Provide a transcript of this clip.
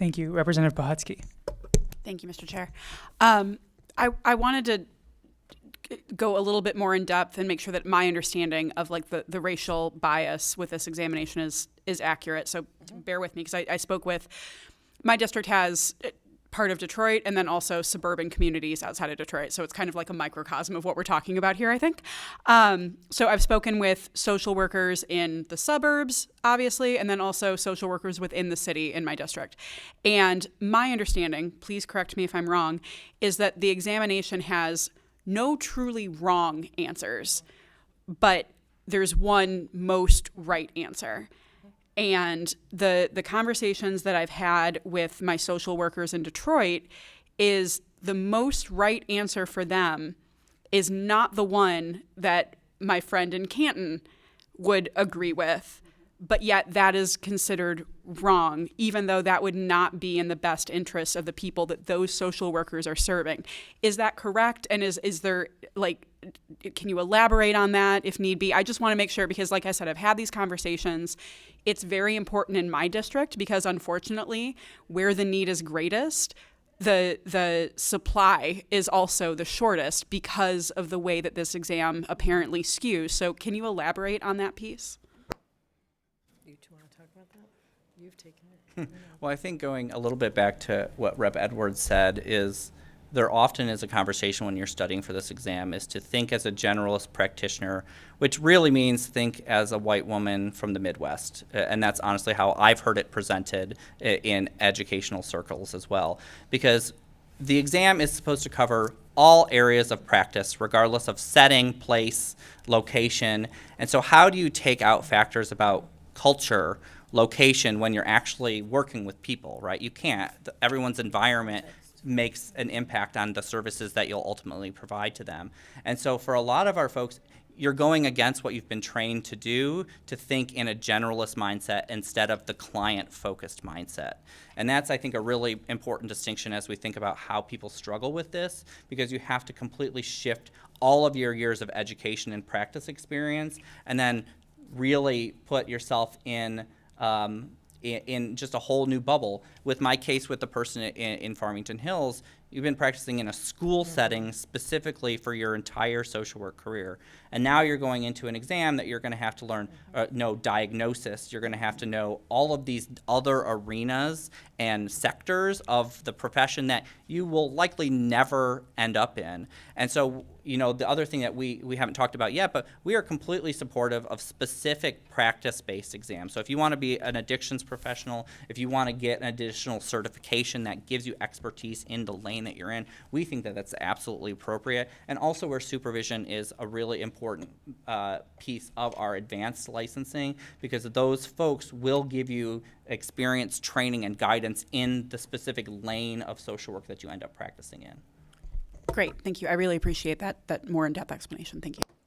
Thank you. Representative Pohutsky. Thank you, Mr. Chair. I wanted to go a little bit more in depth and make sure that my understanding of like the racial bias with this examination is accurate. So bear with me, because I spoke with, my district has part of Detroit and then also suburban communities outside of Detroit. So it's kind of like a microcosm of what we're talking about here, I think. So I've spoken with social workers in the suburbs, obviously, and then also social workers within the city in my district. And my understanding, please correct me if I'm wrong, is that the examination has no truly wrong answers, but there's one most right answer. And the conversations that I've had with my social workers in Detroit is the most right answer for them is not the one that my friend in Canton would agree with, but yet that is considered wrong, even though that would not be in the best interest of the people that those social workers are serving. Is that correct? And is there, like, can you elaborate on that if need be? I just want to make sure, because like I said, I've had these conversations. It's very important in my district because unfortunately, where the need is greatest, the supply is also the shortest because of the way that this exam apparently skews. So can you elaborate on that piece? You two want to talk about that? You've taken it. Well, I think going a little bit back to what Rep. Edwards said is there often is a conversation when you're studying for this exam is to think as a generalist practitioner, which really means think as a white woman from the Midwest. And that's honestly how I've heard it presented in educational circles as well. Because the exam is supposed to cover all areas of practice, regardless of setting, place, location. And so how do you take out factors about culture, location, when you're actually working with people, right? You can't. Everyone's environment makes an impact on the services that you'll ultimately provide to them. And so for a lot of our folks, you're going against what you've been trained to do, to think in a generalist mindset instead of the client-focused mindset. And that's, I think, a really important distinction as we think about how people struggle with this, because you have to completely shift all of your years of education and practice experience and then really put yourself in just a whole new bubble. With my case with the person in Farmington Hills, you've been practicing in a school setting specifically for your entire social work career. And now you're going into an exam that you're going to have to learn, know diagnosis. You're going to have to know all of these other arenas and sectors of the profession that you will likely never end up in. And so, you know, the other thing that we haven't talked about yet, but we are completely supportive of specific practice-based exams. So if you want to be an addictions professional, if you want to get an additional certification that gives you expertise in the lane that you're in, we think that that's absolutely appropriate. And also where supervision is a really important piece of our advanced licensing, because those folks will give you experience, training, and guidance in the specific lane of social work that you end up practicing in. Great, thank you. I really appreciate that more in-depth explanation. Thank you.